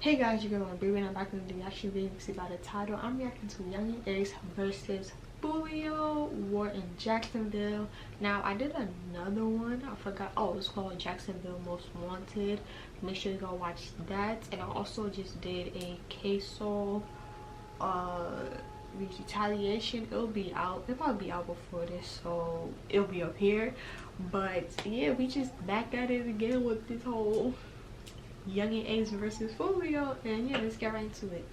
Hey guys, you're going to be I'm back in the reaction video. You can see by the title, I'm reacting to Yungeen versus Foolio War in Jacksonville. Now I did another one, I forgot. Oh, it's called Jacksonville Most Wanted. Make sure you go watch that. And I also just did a KSOICAL retaliation. It'll probably be out before this, so it'll be up here. But yeah, we just back at it again with this whole Yungeen versus Foolio, and yeah, let's get right into it.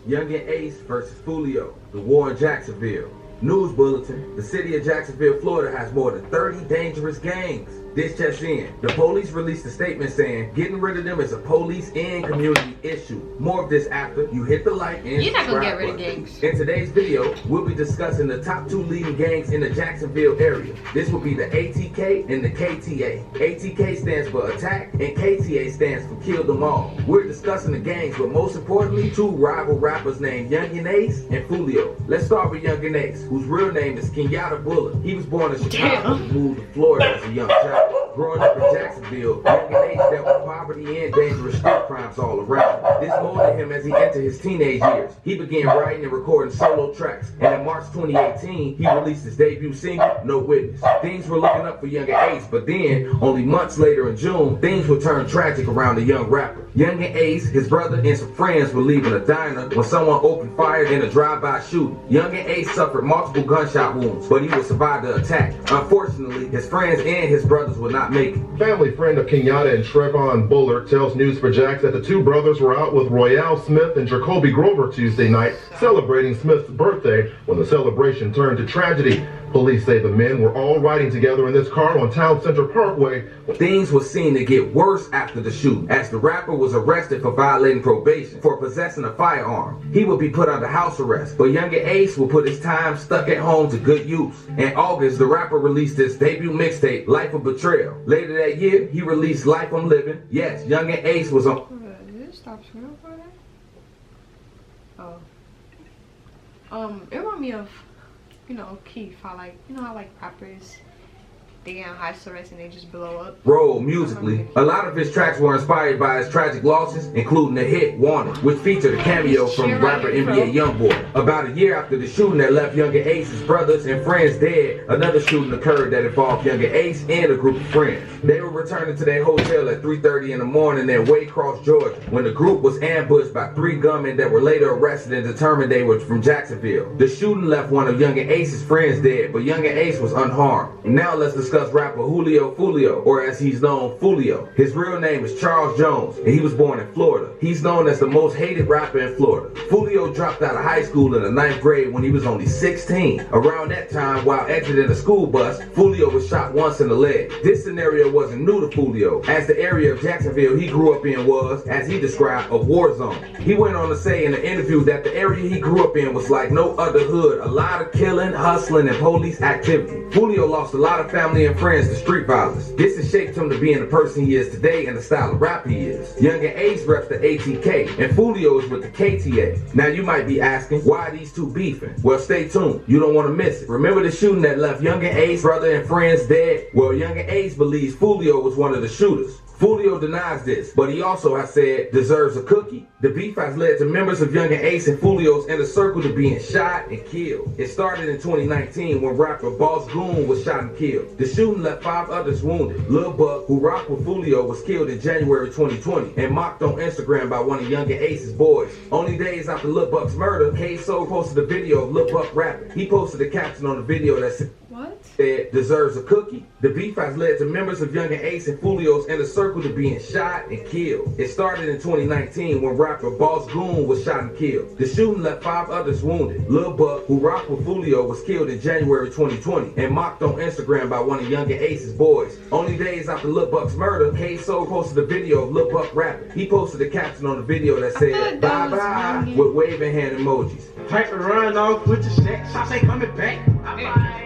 Yungeen versus Foolio, the war in Jacksonville. News bulletin: the city of Jacksonville, Florida has more than 30 dangerous gangs. This just in. The police released a statement saying getting rid of them is a police and community issue. More of this after you hit the like and You're not gonna get rid of gangs. In today's video, we'll be discussing the top 2 leading gangs in the Jacksonville area. This will be the ATK and the KTA. ATK stands for attack and KTA stands for kill them all. We're discussing the gangs, but most importantly, 2 rival rappers named Yungeen and Foolio. Let's start with Yungeen, whose real name is Kenyatta Bullock. He was born in Chicago and moved to Florida as a young child. Growing up in Jacksonville, Yungeen dealt with poverty and dangerous street crimes all around. This molded him as he entered his teenage years. He began writing and recording solo tracks, and in March 2018, he released his debut single, No Witness. Things were looking up for Yungeen, but then, only months later in June, things would turn tragic around the young rapper. Yungeen, his brother, and some friends were leaving a diner when someone opened fire in a drive-by shooting. Yungeen suffered multiple gunshot wounds, but he would survive the attack. Unfortunately, his friends and his brothers would not make it. Family friend of Kenyatta and Trevon Bullard tells News4Jax that the 2 brothers were out with Royale Smith and Jacoby Grover Tuesday night celebrating Smith's birthday when the celebration turned to tragedy. Police say the men were all riding together in this car on Town Center Parkway. Things were seen to get worse after the shooting, as the rapper was arrested for violating probation for possessing a firearm. He would be put under house arrest, but Yungeen will put his time stuck at home to good use. In August, the rapper released his debut mixtape, Life of Betrayal. Later that year, he released Life I'm Living. Yes, Yungeen was on... Did it stop screen for that? Oh. It reminded me of, Keith. How rappers, they get on house arrest and they just blow up. Roll musically. A lot of his tracks were inspired by his tragic losses, including the hit Wanted, which featured a cameo from rapper NBA Youngboy. About a year after the shooting that left Yungeen's brothers and friends dead, another shooting occurred that involved Yungeen and a group of friends. They were returning to their hotel at 3:30 in the morning in Waycross, Georgia, when the group was ambushed by 3 gunmen that were later arrested and determined they were from Jacksonville. The shooting left one of Yungeen's friends dead, but Yungeen was unharmed. Now let's discuss rapper Foolio, or as he's known, Foolio. His real name is Charles Jones, and he was born in Florida. He's known as the most hated rapper in Florida. Foolio dropped out of high school in the 9th grade when he was only 16. Around that time, while exiting a school bus, Foolio was shot once in the leg. This scenario wasn't new to Foolio, as the area of Jacksonville he grew up in was, as he described, a war zone. He went on to say in an interview that the area he grew up in was like no other hood, a lot of killing, hustling, and police activity. Foolio lost a lot of family and friends to street violence. This has shaped him to being the person he is today and the style of rap he is. Yungeen reps the ATK, and Foolio is with the KTA. Now you might be asking, why are these 2 beefing? Well, stay tuned. You don't want to miss it. Remember the shooting that left Yungeen's brother and friends dead? Well, Yungeen believes Foolio was one of the shooters. Foolio denies this, but he also has said deserves a cookie. The beef has led to members of Yungeen and Foolio's inner circle to being shot and killed. It started in 2019 when rapper Boss Goon was shot and killed. The shooting left 5 others wounded. Lil Buck, who rocked with Foolio, was killed in January 2020 and mocked on Instagram by one of Yungeen's boys. Only days after Lil Buck's murder, K-Soul posted a video of Lil Buck rapping. He posted a caption on the video that said, deserves a cookie. The beef has led to members of Yungeen and Foolio's inner circle to being shot and killed. It started in 2019 when rapper Boss Goon was shot and killed. The shooting left 5 others wounded. Lil Buck, who rocked with Foolio, was killed in January 2020 and mocked on Instagram by one of Yungeen's boys. Only days after Lil Buck's murder, K-Soul posted a video of Lil Buck rapping. He posted a caption on the video that said, bye bye, with waving hand emojis. Type to run off with the sex, I say coming back. Bye-bye.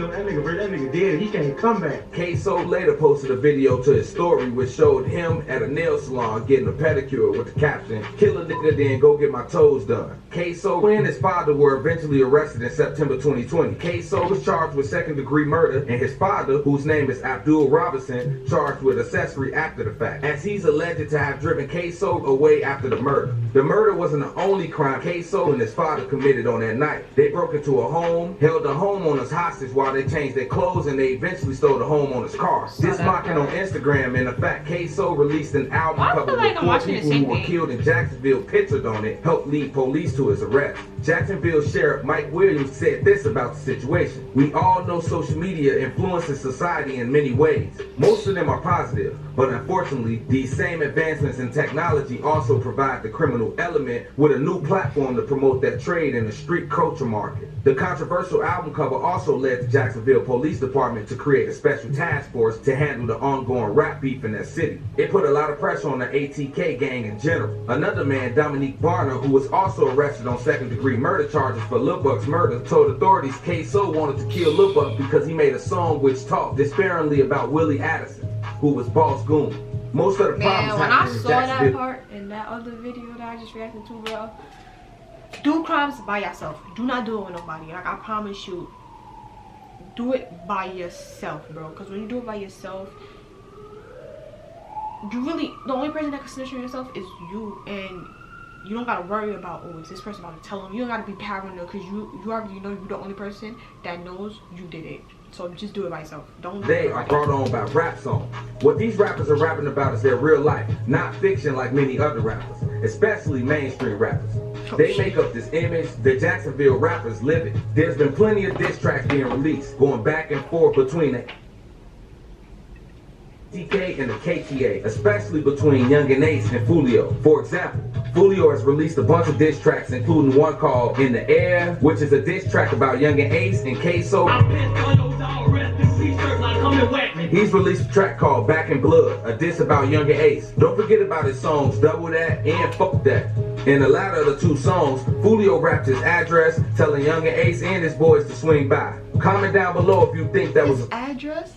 him. That nigga dead. He can't come back. K-So later posted a video to his story which showed him at a nail salon getting a pedicure with the caption, "Kill a nigga then go get my toes done." K-So and his father were eventually arrested in September 2020. K-So was charged with second-degree murder, and his father, whose name is Abdul Robinson, charged with accessory after the fact, as he's alleged to have driven K-So away after the murder. The murder wasn't the only crime K-So and his father committed on that night. They broke into a home, held the homeowners hostage while they changed their clothes, and they eventually stole the homeowner's car. This mocking on Instagram, and in fact, K-So released an album cover with 4 people who were killed in Jacksonville pictured on it, helped lead police to his arrest. Jacksonville Sheriff Mike Williams said this about the situation: "We all know social media influences society in many ways. Most of them are positive, but unfortunately, these same advancements in technology also provide the criminal element with a new platform to promote their trade in the street culture market." The controversial album cover also led the Jacksonville Police Department to create a special task force to handle the ongoing rap beef in that city. It put a lot of pressure on the ATK gang in general. Another man, Dominique Barner, who was also arrested on second-degree murder charges for Lil Buck's murder, told authorities K-So wanted to kill Lil Buck because he made a song which talked disparagingly about Willie Addison, who was Boss Goon. Most of the problems when I happened in saw that Jacksonville. part in that other video that I just reacted to, bro, do crimes by yourself. Do not do it with nobody. Like, I promise you, do it by yourself, bro. Because when you do it by yourself, you really, the only person that can snitch on yourself is you, and you don't gotta worry about, oh, is this person about to tell him? You don't gotta be paranoid because you already know you're the only person that knows you did it. So just do it by yourself. Don't. They are brought on by rap songs. What these rappers are rapping about is their real life, not fiction like many other rappers, especially mainstream rappers. They make up this image. The Jacksonville rappers live it. There's been plenty of diss tracks being released, going back and forth between the ATK and the KTA, especially between Yungeen and Foolio. For example, Foolio has released a bunch of diss tracks, including one called "In the Air," which is a diss track about Yungeen and K-So. He's released a track called "Back in Blood," a diss about Yungeen. Don't forget about his songs "Double That" and "Fuck That." In the latter of the two songs, Foolio rapped his address, telling Yungeen and his boys to swing by. Comment down below if you think that was his address.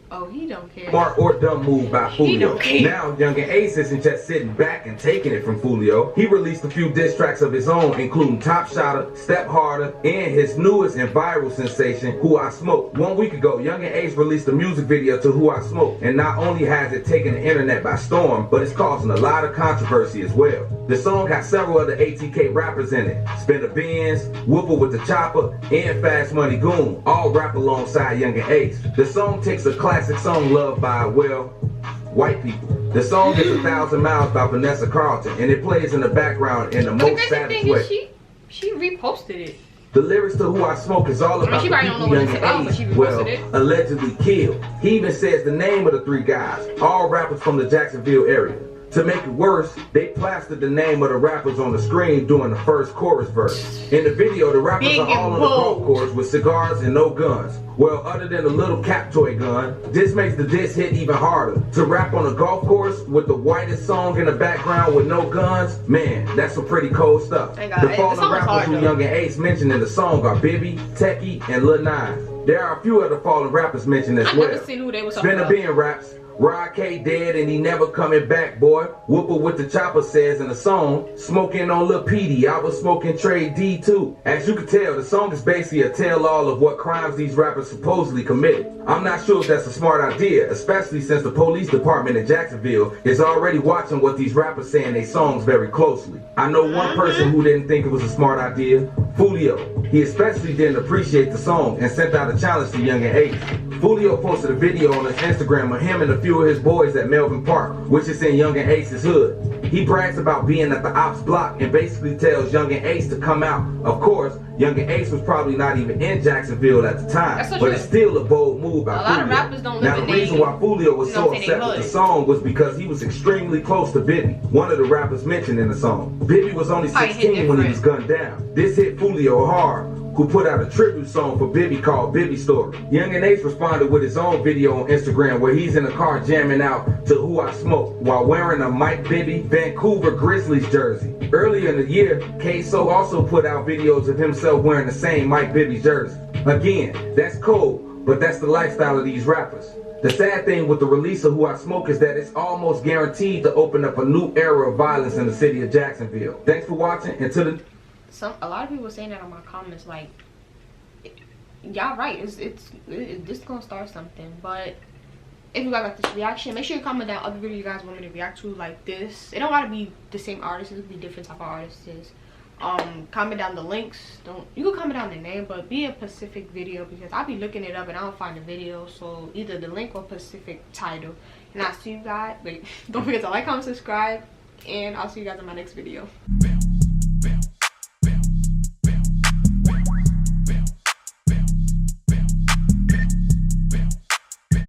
Oh, he don't care. Smart or dumb move by Foolio. He don't care. Now, Yungeen isn't just sitting back and taking it from Foolio. He released a few diss tracks of his own, including Top Shotter, Step Harder, and his newest and viral sensation, Who I Smoke. 1 week ago, Yungeen released a music video to Who I Smoke, and not only has it taken the internet by storm, but it's causing a lot of controversy as well. The song has several other ATK rappers in it: Spinner Benz, Whooper with the Chopper, and Fast Money Goon, all rap alongside Yungeen. The song takes a classic song loved by, well, white people. The song is 1,000 Miles by Vanessa Carlton, and it plays in the background in the most savage way. She reposted it. The lyrics to Who I Smoke is all about the people Yungeen, allegedly killed. He even says the name of the 3 guys, all rappers from the Jacksonville area. To make it worse, they plastered the name of the rappers on the screen during the first chorus verse. In the video, the rappers are all on the golf course with cigars and no guns. Well, other than a little cap toy gun, this makes the diss hit even harder. To rap on a golf course with the whitest song in the background with no guns, man, that's some pretty cold stuff. The fallen rappers who Yungeen mentioned in the song are Bibby, Techie, and Lil Nas. There are a few other fallen rappers mentioned as well. Spinner Ben raps, Rod K dead and he never coming back, boy. Whooper with the Chopper says in the song, smoking on Lil Petey, I was smoking Trey D too. As you can tell, the song is basically a tell-all of what crimes these rappers supposedly committed. I'm not sure if that's a smart idea, especially since the police department in Jacksonville is already watching what these rappers say in their songs very closely. I know one person who didn't think it was a smart idea, Foolio. He especially didn't appreciate the song and sent out a challenge to Yungeen. Foolio posted a video on his Instagram of him and a few of his boys at Melvin Park, which is in Yungeen's hood. He brags about being at the ops block and basically tells Yungeen to come out. Of course, Yungeen was probably not even in Jacksonville at the time, but it's still a bold move by Foolio. Now the reason why Foolio was so upset with the song was because he was extremely close to Bibby, one of the rappers mentioned in the song. Bibby was only 16 when he was gunned down. This hit Foolio hard, who put out a tribute song for Bibby called Bibby Story. Yungeen responded with his own video on Instagram where he's in a car jamming out to Who I Smoke while wearing a Mike Bibby Vancouver Grizzlies jersey. Earlier in the year, K-So also put out videos of himself wearing the same Mike Bibby jersey. Again, that's cold, but that's the lifestyle of these rappers. The sad thing with the release of Who I Smoke is that it's almost guaranteed to open up a new era of violence in the city of Jacksonville. Thanks for watching. Until a lot of people saying that on my comments, like, y'all right, this gonna start something. But if you guys like this reaction, make sure you comment down other videos you guys want me to react to like this. It don't gotta be the same artists, it could be different type of artists. Comment down the links. You can comment down the name, but be a specific video, because I'll be looking it up and I don't find the video. So either the link or specific title. And I'll see you guys. Wait, don't forget to like, comment, subscribe, and I'll see you guys in my next video.